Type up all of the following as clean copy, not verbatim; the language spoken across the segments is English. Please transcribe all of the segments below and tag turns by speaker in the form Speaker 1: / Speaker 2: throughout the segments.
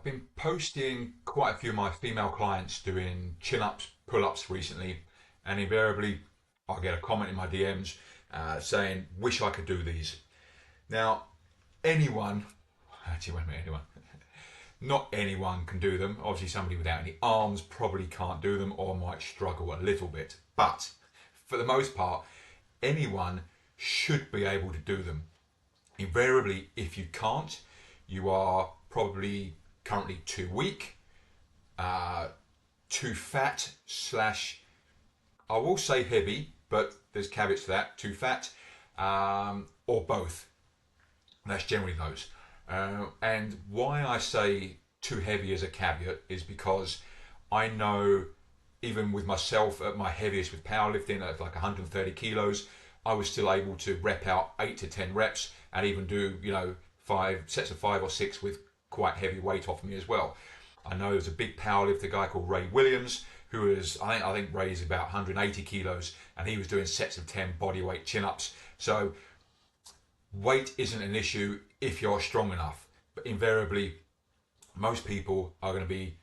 Speaker 1: been posting quite a few of my female clients doing chin ups, pull ups recently, and invariably I get a comment in my DMs saying, "Wish I could do these." Now, anyone, actually, wait a minute, anyone, not anyone can do them. Obviously, somebody without any arms probably can't do them or might struggle a little bit. But for the most part, anyone should be able to do them. Invariably, if you can't, you are probably currently too weak, uh, too fat, slash, I will say heavy, but there's caveats to that, too fat, or both. That's generally those. And why I say too heavy as a caveat is because I know even with myself at my heaviest with powerlifting at like 130 kilos, I was still able to rep out 8 to 10 reps and even do, 5 sets of 5 or 6 with quite heavy weight off me as well. I know there's a big powerlifter guy called Ray Williams who is, I think Ray is about 180 kilos and he was doing sets of 10 body weight chin ups. So weight isn't an issue if you're strong enough, but invariably most people are going to be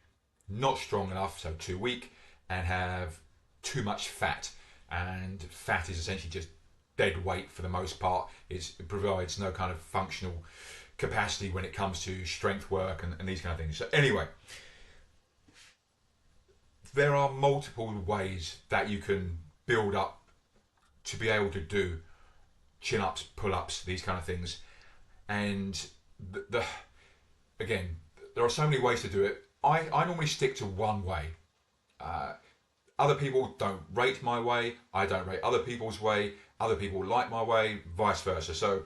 Speaker 1: not strong enough, so too weak, and have too much fat. And fat is essentially just dead weight for the most part. It provides no kind of functional capacity when it comes to strength work and these kind of things. So anyway, there are multiple ways that you can build up to be able to do chin ups, pull ups, these kind of things. And again, there are so many ways to do it. I normally stick to one way. Other people don't rate my way. I don't rate other people's way. Other people like my way, vice versa. So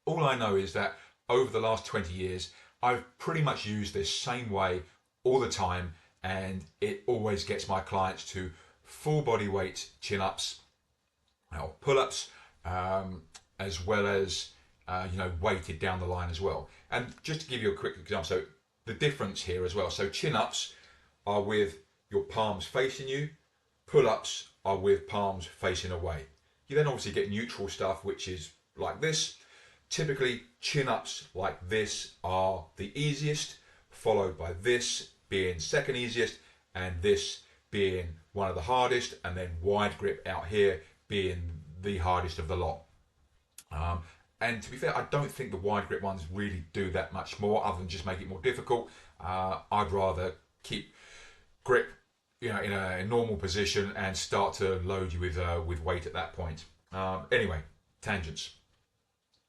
Speaker 1: all I know is that over the last 20 years, I've pretty much used this same way all the time, and it always gets my clients to full body weight chin ups or pull ups, as well as weighted down the line as well. And just to give you a quick example, so the difference here as well. So chin ups are with your palms facing you, pull ups are with palms facing away. You then obviously get neutral stuff, which is like this. Typically, chin ups like this are the easiest, followed by this being second easiest, and this being one of the hardest, and then wide grip out here being the hardest of the lot. And to be fair, I don't think the wide grip ones really do that much more, other than just make it more difficult. I'd rather keep grip, in a normal position and start to load you with weight at that point. Anyway, tangents.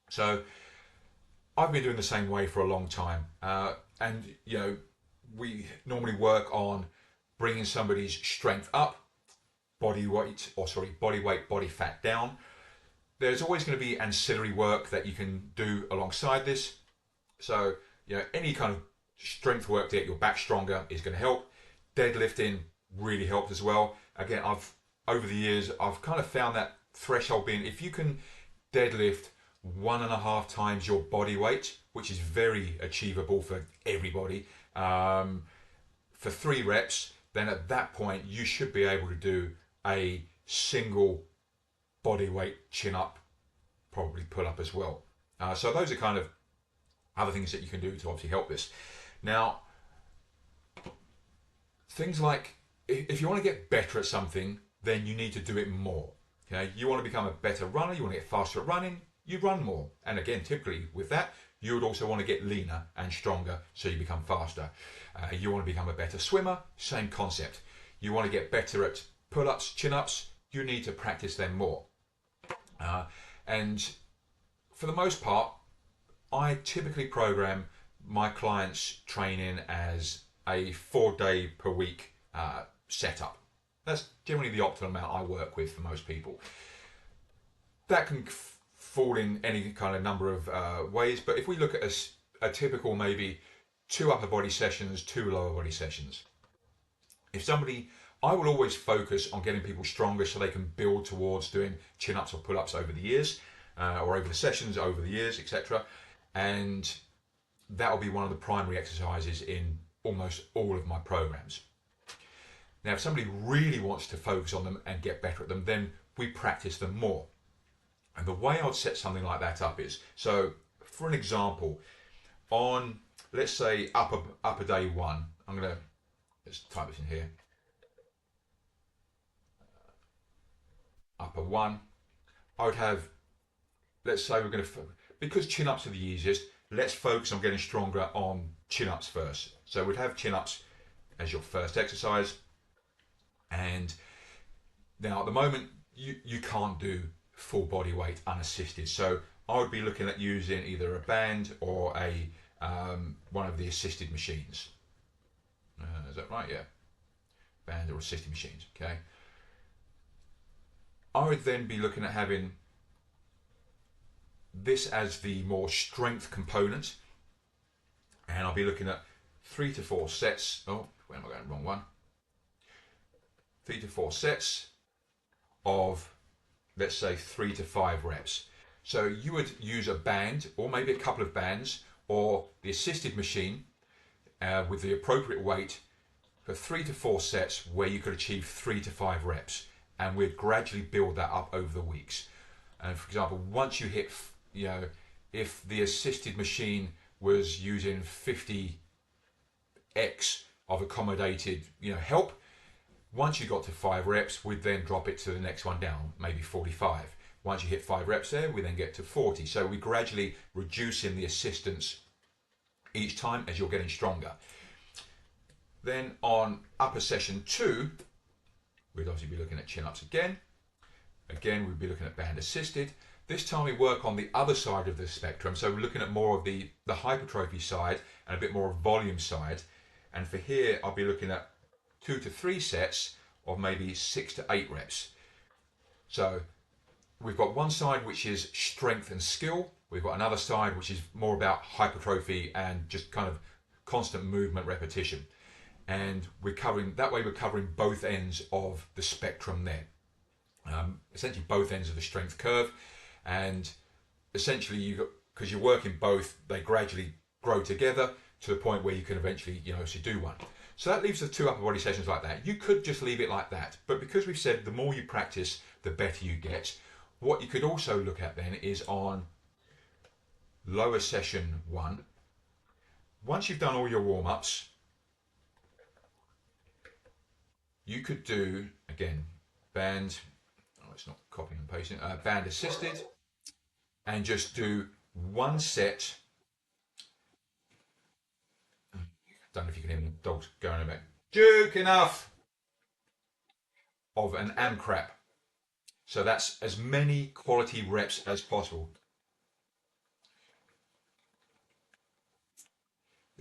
Speaker 1: So I've been doing the same way for a long time, and we normally work on bringing somebody's strength up, body weight, body fat down. There's always going to be ancillary work that you can do alongside this. So any kind of strength work to get your back stronger is going to help. Deadlifting really helped as well. Again, over the years I've kind of found that threshold being, if you can deadlift 1.5 times your body weight, which is very achievable for everybody, for 3 reps, then at that point you should be able to do a single body weight chin up, probably pull up as well. So those are kind of other things that you can do to obviously help this. Now, things like, if you want to get better at something, then you need to do it more. Okay, you want to become a better runner, you want to get faster at running, you run more. And again, typically with that, you would also want to get leaner and stronger so you become faster. You want to become a better swimmer, same concept. You want to get better at pull-ups, chin-ups, you need to practice them more. And for the most part, I typically program my clients' training as a 4-day per week setup. That's generally the optimal amount I work with for most people. That can fall in any kind of number of ways, but if we look at a typical maybe 2 upper body sessions, 2 lower body sessions. I will always focus on getting people stronger so they can build towards doing chin-ups or pull-ups over the years, or over the sessions, over the years, etc. And that will be one of the primary exercises in almost all of my programs. Now, if somebody really wants to focus on them and get better at them, then we practice them more. And the way I would set something like that up is, so for an example, on let's say upper day one. Let's type this in here. Upper one. I would have, let's say we're going to, because chin-ups are the easiest, let's focus on getting stronger on chin-ups first. So we'd have chin-ups as your first exercise. And now at the moment, you can't do full body weight unassisted. So I would be looking at using either a band or a one of the assisted machines. Is that right? Yeah. Band or assisted machines. Okay. I would then be looking at having this as the more strength component, and I'll be looking at 3 to 4 sets. Oh, where am I going? Wrong one. 3 to 4 sets of, let's say, 3 to 5 reps. So you would use a band, or maybe a couple of bands, or the assisted machine with the appropriate weight for 3 to 4 sets, where you could achieve 3 to 5 reps, and we'd gradually build that up over the weeks. And for example, once you hit, if the assisted machine was using 50x of accommodated, help, once you got to 5 reps, we'd then drop it to the next one down, maybe 45. Once you hit 5 reps there, we then get to 40. So we gradually reducing the assistance each time as you're getting stronger. Then on upper session 2, we'd obviously be looking at chin-ups again. Again, we'd be looking at band assisted. This time we work on the other side of the spectrum. So we're looking at more of the hypertrophy side and a bit more of volume side. And for here, I'll be looking at 2 to 3 sets of maybe 6 to 8 reps. So we've got one side which is strength and skill. We've got another side which is more about hypertrophy and just kind of constant movement repetition. And we're covering both ends of the spectrum there. Essentially both ends of the strength curve, and essentially because you're working both, they gradually grow together to the point where you can eventually do one. So that leaves the 2 upper body sessions like that. You could just leave it like that, but because we've said the more you practice, the better you get, what you could also look at then is on lower session 1. Once you've done all your warm-ups, you could do, again, band, it's not copying and pasting, band assisted, and just do 1 set. I don't know if you can hear the dogs going about. Duke, enough! Of an AMRAP. So that's as many quality reps as possible.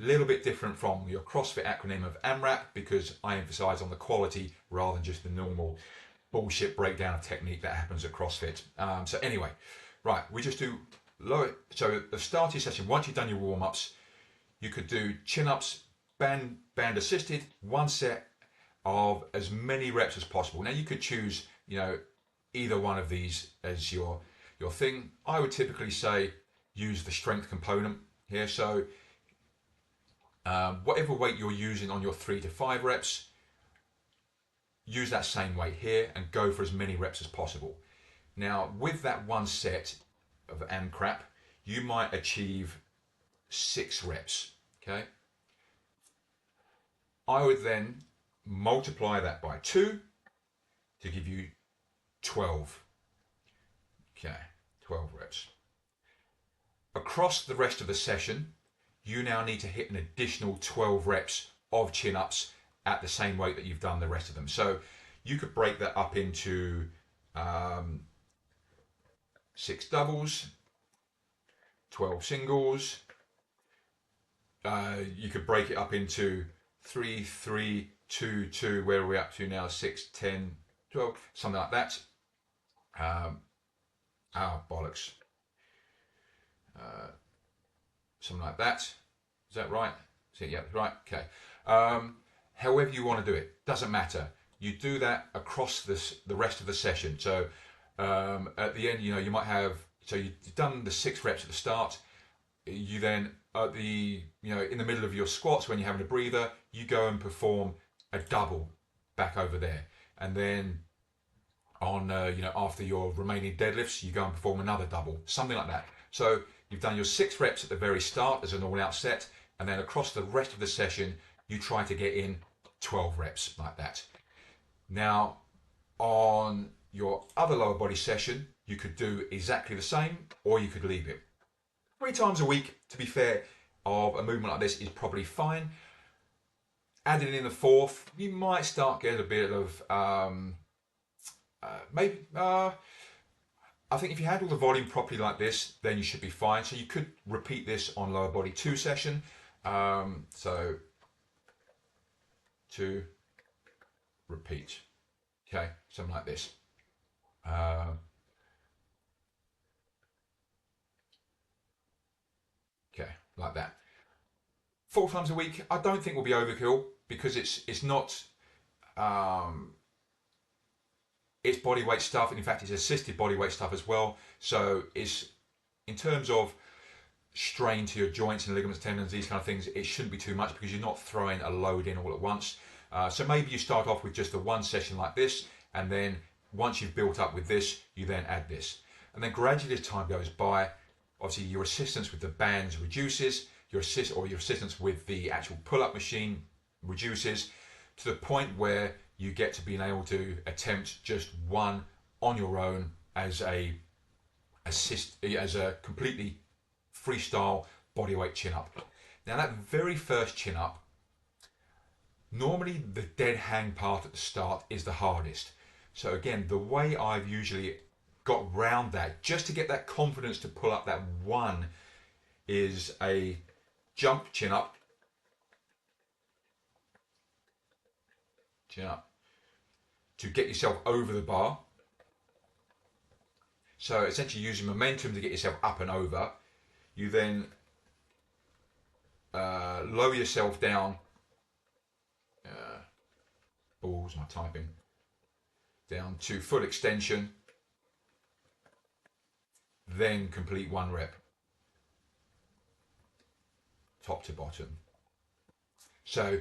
Speaker 1: A little bit different from your CrossFit acronym of AMRAP, because I emphasize on the quality rather than just the normal bullshit breakdown of technique that happens at CrossFit. So anyway, right, we just do lower. So the starting session, once you've done your warm-ups, you could do chin-ups, band assisted, 1 set of as many reps as possible. Now you could choose, either one of these as your thing. I would typically say use the strength component here. So whatever weight you're using on your 3 to 5 reps, use that same weight here and go for as many reps as possible. Now, with that 1 set of AMRAP, you might achieve 6 reps, okay? I would then multiply that by 2 to give you 12. Okay, 12 reps. Across the rest of the session, you now need to hit an additional 12 reps of chin-ups at the same weight that you've done the rest of them. So you could break that up into 6 doubles, 12 singles. You could break it up into 3, 3, 2, 2, where are we up to now? 6, 10, 12, something like that. Bollocks. Something like that. Is that right? Yeah, right. Okay. However you want to do it, doesn't matter. You do that across the rest of the session. So at the end, you might have, so you've done the 6 reps at the start. You then at the, in the middle of your squats, when you're having a breather, you go and perform a double back over there, and then on after your remaining deadlifts, you go and perform another double, something like that. So you've done your 6 reps at the very start as an all-out set. and then across the rest of the session, you try to get in 12 reps like that. Now, on your other lower body session, you could do exactly the same, or you could leave it. 3 times a week, to be fair, of a movement like this is probably fine. Adding in the fourth, you might start getting a bit of I think if you handle the volume properly like this, then you should be fine. So you could repeat this on lower body 2 session. So 2, repeat. Okay, something like this. Okay, like that. 4 times a week, I don't think will be overkill because it's not it's body weight stuff, and in fact it's assisted body weight stuff as well. So it's, in terms of strain to your joints and ligaments, tendons, these kind of things, it shouldn't be too much because you're not throwing a load in all at once. So maybe you start off with just a 1 session like this, and then once you've built up with this, you then add this. And then gradually as time goes by, obviously your assistance with the bands reduces, your assistance with the actual pull-up machine reduces, to the point where you get to being able to attempt just 1 on your own as a completely freestyle bodyweight chin up. Now that very first chin up, normally the dead hang part at the start is the hardest. So again, the way I've usually got round that, just to get that confidence to pull up that 1, is a jump chin up, to get yourself over the bar. So essentially using momentum to get yourself up and over. You then lower yourself down. Balls, my typing. Down to full extension. Then complete 1 rep. Top to bottom. So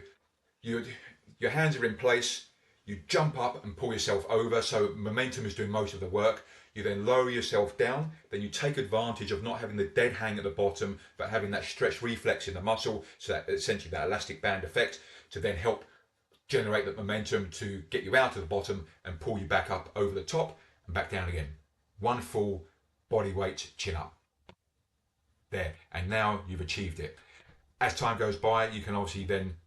Speaker 1: your hands are in place, you jump up and pull yourself over, so momentum is doing most of the work. You then lower yourself down, then you take advantage of not having the dead hang at the bottom, but having that stretch reflex in the muscle, so that essentially that elastic band effect, to then help generate that momentum to get you out of the bottom and pull you back up over the top and back down again. 1 full body weight chin up. There, and now you've achieved it. As time goes by, you can obviously then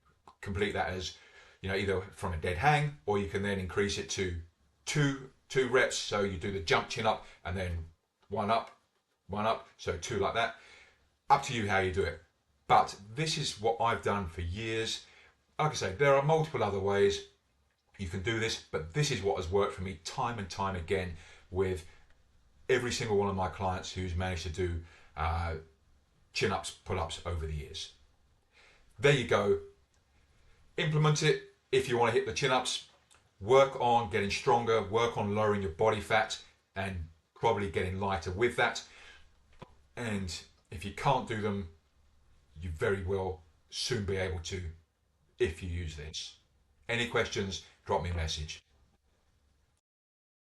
Speaker 1: complete that as, either from a dead hang, or you can then increase it to two reps. So you do the jump chin up and then 1 up, so 2 like that. Up to you how you do it. But this is what I've done for years. Like I say, there are multiple other ways you can do this, but this is what has worked for me time and time again with every single one of my clients who's managed to do chin ups, pull ups over the years. There you go. Implement it if you want to hit the chin ups. Work on getting stronger, work on lowering your body fat and probably getting lighter with that. And if you can't do them, you very will soon be able to if you use this. Any questions, drop me a message.